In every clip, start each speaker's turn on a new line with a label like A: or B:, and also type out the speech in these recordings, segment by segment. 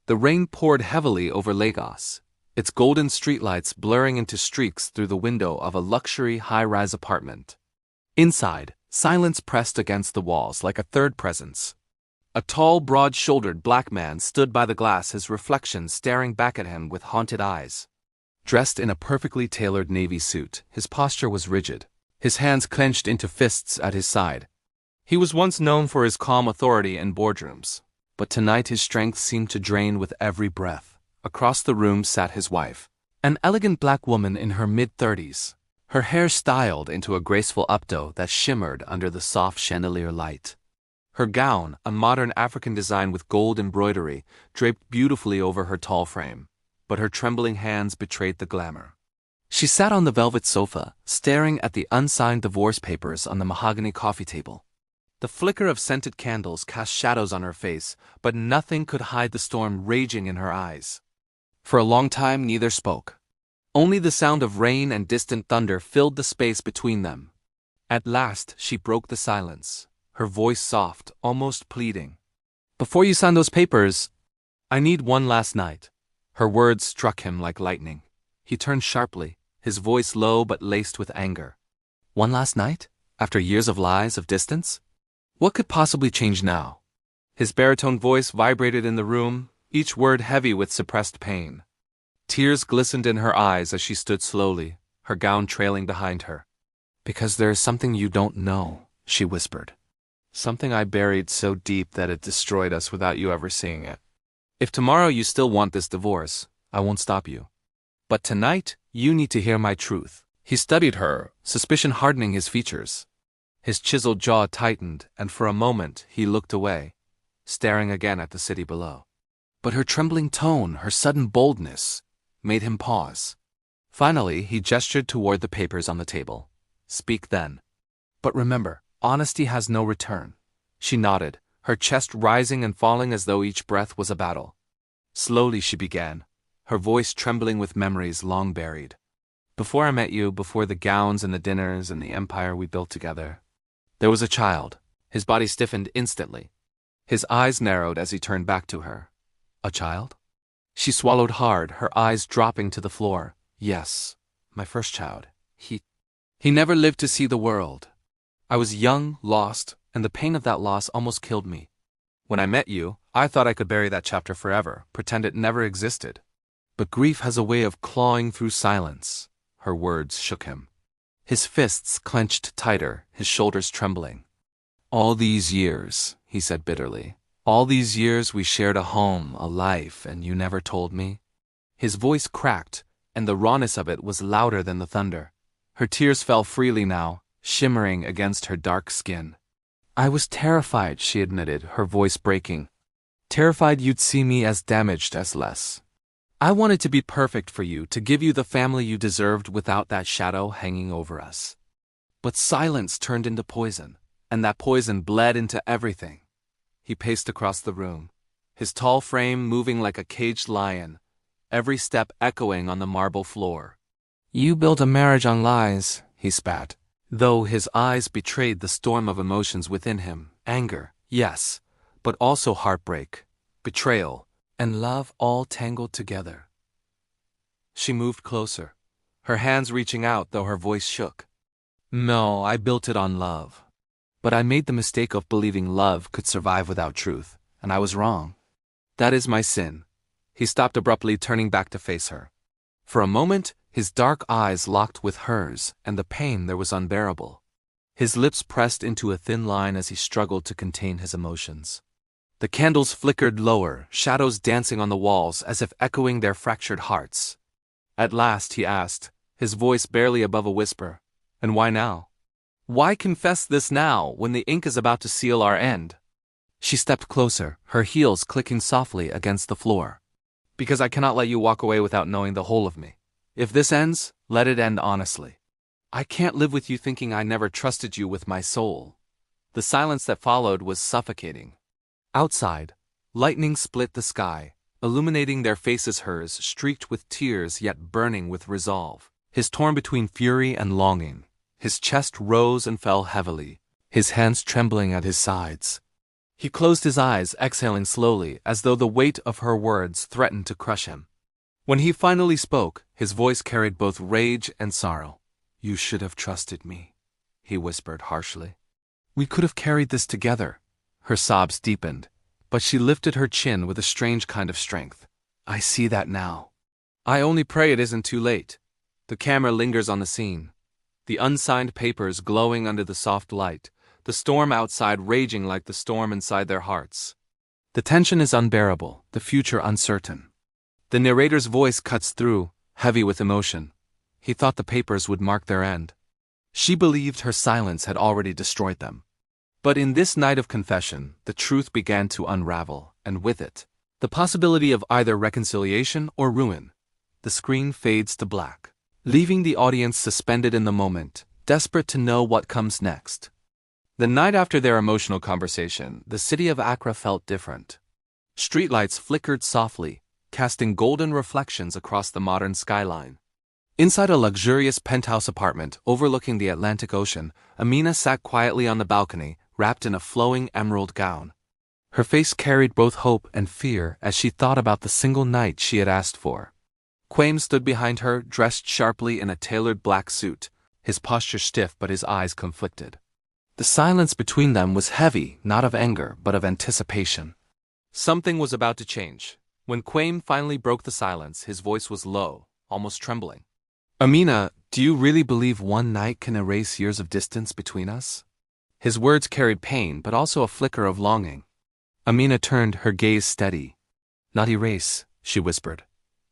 A: The rain poured heavily over Lagos, its golden streetlights blurring into streaks through the window of a luxury high-rise apartment. Inside, silence pressed against the walls like a third presence. A tall, broad-shouldered black man stood by the glass, his reflection staring back at him with haunted eyes. Dressed in a perfectly tailored navy suit, his posture was rigid, his hands clenched into fists at his side. He was once known for his calm authority in boardrooms, but tonight his strength seemed to drain with every breath. Across the room sat his wife, an elegant black woman in her mid-30s, her hair styled into a graceful updo that shimmered under the soft chandelier light. Her gown, a modern African design with gold embroidery, draped beautifully over her tall frame, but her trembling hands betrayed the glamour. She sat on the velvet sofa, staring at the unsigned divorce papers on the mahogany coffee table. The flicker of scented candles cast shadows on her face, but nothing could hide the storm raging in her eyes. For a long time neither spoke. Only the sound of rain and distant thunder filled the space between them. At last she broke the silence, her voice soft, almost pleading. "Before you sign those papers, I need one last night." Her words struck him like lightning. He turned sharply, his voice low but laced with anger. "One last night? After years of lies, of distance? What could possibly change now?" His baritone voice vibrated in the room, each word heavy with suppressed pain. Tears glistened in her eyes as she stood slowly, her gown trailing behind her. "Because there is something you don't know," she whispered. "Something I buried so deep that it destroyed us without you ever seeing it. If tomorrow you still want this divorce, I won't stop you. But tonight, you need to hear my truth." He studied her, suspicion hardening his features. His chiseled jaw tightened, and for a moment he looked away, staring again at the city below. But her trembling tone, her sudden boldness, made him pause. Finally, he gestured toward the papers on the table. "Speak then. But remember, honesty has no return." She nodded, her chest rising and falling as though each breath was a battle. Slowly she began, her voice trembling with memories long buried. "Before I met you, before the gowns and the dinners and the empire we built together, there was a child." His body stiffened instantly. His eyes narrowed as he turned back to her. "A child?" She swallowed hard, her eyes dropping to the floor. "Yes, my first child. He never lived to see the world. I was young, lost, and the pain of that loss almost killed me. When I met you, I thought I could bury that chapter forever, pretend it never existed. But grief has a way of clawing through silence." Her words shook him. His fists clenched tighter, his shoulders trembling. "All these years," he said bitterly, "all these years we shared a home, a life, and you never told me?" His voice cracked, and the rawness of it was louder than the thunder. Her tears fell freely now, shimmering against her dark skin. "I was terrified," she admitted, her voice breaking. "Terrified you'd see me as damaged, as less. I wanted to be perfect for you, to give you the family you deserved without that shadow hanging over us. But silence turned into poison, and that poison bled into everything." He paced across the room, his tall frame moving like a caged lion, every step echoing on the marble floor. "You built a marriage on lies," he spat, though his eyes betrayed the storm of emotions within him. Anger, yes, but also heartbreak, betrayal, and love all tangled together. She moved closer, her hands reaching out though her voice shook. "No, I built it on love. But I made the mistake of believing love could survive without truth, and I was wrong. That is my sin." He stopped abruptly, turning back to face her. For a moment, his dark eyes locked with hers, and the pain there was unbearable. His lips pressed into a thin line as he struggled to contain his emotions. The candles flickered lower, shadows dancing on the walls as if echoing their fractured hearts. At last he asked, his voice barely above a whisper, "And why now? Why confess this now, when the ink is about to seal our end?" She stepped closer, her heels clicking softly against the floor. "Because I cannot let you walk away without knowing the whole of me. If this ends, let it end honestly. I can't live with you thinking I never trusted you with my soul." The silence that followed was suffocating. Outside, lightning split the sky, illuminating their faces, hers streaked with tears yet burning with resolve. His torn between fury and longing, his chest rose and fell heavily, his hands trembling at his sides. He closed his eyes, exhaling slowly, as though the weight of her words threatened to crush him. When he finally spoke, his voice carried both rage and sorrow. "You should have trusted me," he whispered harshly. "We could have carried this together." Her sobs deepened, but she lifted her chin with a strange kind of strength. "I see that now. I only pray it isn't too late." The camera lingers on the scene, the unsigned papers glowing under the soft light, the storm outside raging like the storm inside their hearts. The tension is unbearable, the future uncertain. The narrator's voice cuts through, heavy with emotion. He thought the papers would mark their end. She believed her silence had already destroyed them. But in this night of confession, the truth began to unravel, and with it, the possibility of either reconciliation or ruin. The screen fades to black, leaving the audience suspended in the moment, desperate to know what comes next. The night after their emotional conversation, the city of Accra felt different. Streetlights flickered softly, casting golden reflections across the modern skyline. Inside a luxurious penthouse apartment overlooking the Atlantic Ocean, Amina sat quietly on the balcony, wrapped in a flowing emerald gown. Her face carried both hope and fear as she thought about the single night she had asked for. Quaim stood behind her, dressed sharply in a tailored black suit, his posture stiff but his eyes conflicted. The silence between them was heavy, not of anger, but of anticipation. Something was about to change. When Quaim finally broke the silence, his voice was low, almost trembling. "Amina, do you really believe one night can erase years of distance between us?" His words carried pain, but also a flicker of longing. Amina turned, her gaze steady. "Not erase," she whispered,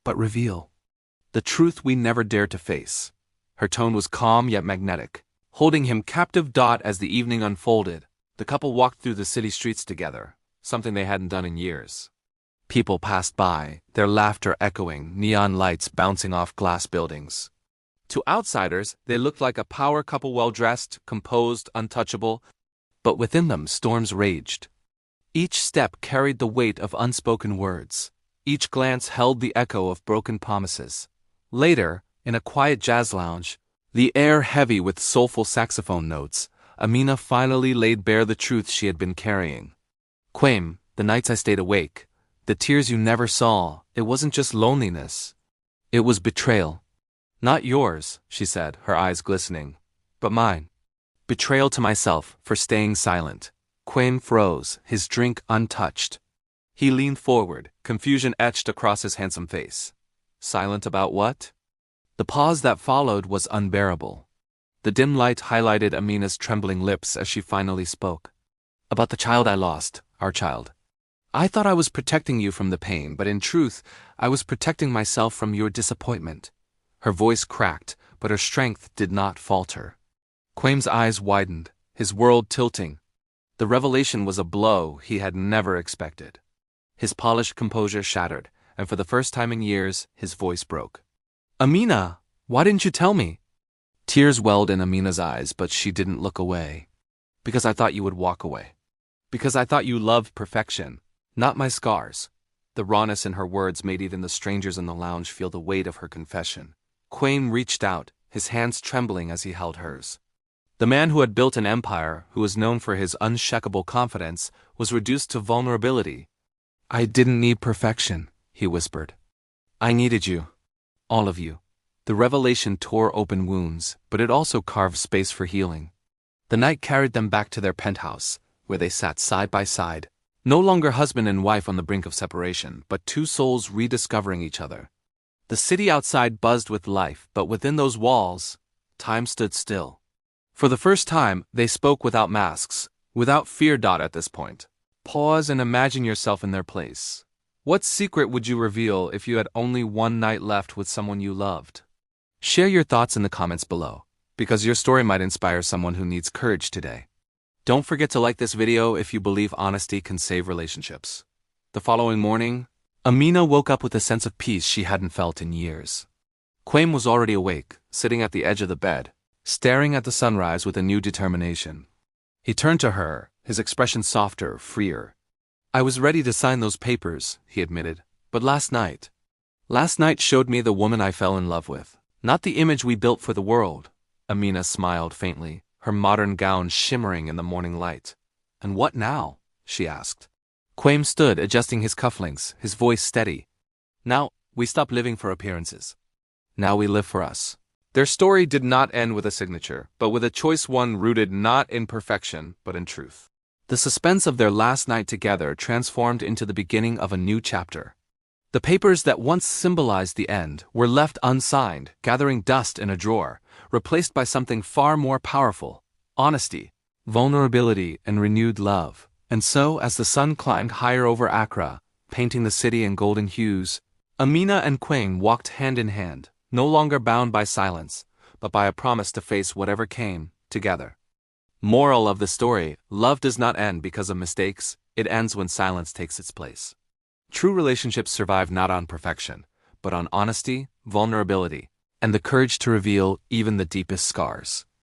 A: "but reveal. The truth we never dared to face." Her tone was calm yet magnetic, holding him captive. As the evening unfolded, the couple walked through the city streets together, something they hadn't done in years. People passed by, their laughter echoing, neon lights bouncing off glass buildings. To outsiders, they looked like a power couple, well-dressed, composed, untouchable, but within them storms raged. Each step carried the weight of unspoken words. Each glance held the echo of broken promises. Later, in a quiet jazz lounge, the air heavy with soulful saxophone notes, Amina finally laid bare the truth she had been carrying. "Quaim, the nights I stayed awake, the tears you never saw, it wasn't just loneliness. It was betrayal. Not yours," she said, her eyes glistening, "but mine. Betrayal to myself for staying silent." Quaim froze, his drink untouched. He leaned forward, confusion etched across his handsome face. Silent about what? The pause that followed was unbearable. The dim light highlighted Amina's trembling lips as she finally spoke. "About the child I lost, our child. I thought I was protecting you from the pain, but in truth, I was protecting myself from your disappointment." Her voice cracked, but her strength did not falter. Quaim's eyes widened, his world tilting. The revelation was a blow he had never expected. His polished composure shattered, and for the first time in years, his voice broke. "Amina, why didn't you tell me?" Tears welled in Amina's eyes, but she didn't look away. "Because I thought you would walk away. Because I thought you loved perfection, not my scars." The rawness in her words made even the strangers in the lounge feel the weight of her confession. Quaim reached out, his hands trembling as he held hers. The man who had built an empire, who was known for his unshakable confidence, was reduced to vulnerability. "I didn't need perfection," he whispered. "I needed you. All of you." The revelation tore open wounds, but it also carved space for healing. The night carried them back to their penthouse, where they sat side by side, no longer husband and wife on the brink of separation, but two souls rediscovering each other. The city outside buzzed with life, but within those walls, time stood still. For the first time, they spoke without masks, without fear. At this point, pause and imagine yourself in their place. What secret would you reveal if you had only one night left with someone you loved? Share your thoughts in the comments below, because your story might inspire someone who needs courage today. Don't forget to like this video if you believe honesty can save relationships. The following morning, Amina woke up with a sense of peace she hadn't felt in years. Quaim was already awake, sitting at the edge of the bed, staring at the sunrise with a new determination. He turned to her, his expression softer, freer. "I was ready to sign those papers," he admitted, "but last night showed me the woman I fell in love with, not the image we built for the world." Amina smiled faintly, her modern gown shimmering in the morning light. "And what now?" she asked. Quaim stood, adjusting his cufflinks, his voice steady. Now, we stop living for appearances. Now we live for us. Their story did not end with a signature, but with a choice, one rooted not in perfection, but in truth. The suspense of their last night together transformed into the beginning of a new chapter. The papers that once symbolized the end were left unsigned, gathering dust in a drawer, replaced by something far more powerful: honesty, vulnerability, and renewed love. And so, as the sun climbed higher over Accra, painting the city in golden hues, Amina and Quaim walked hand in hand, no longer bound by silence, but by a promise to face whatever came, together. Moral of the story: love does not end because of mistakes, it ends when silence takes its place. True relationships survive not on perfection, but on honesty, vulnerability, and the courage to reveal even the deepest scars.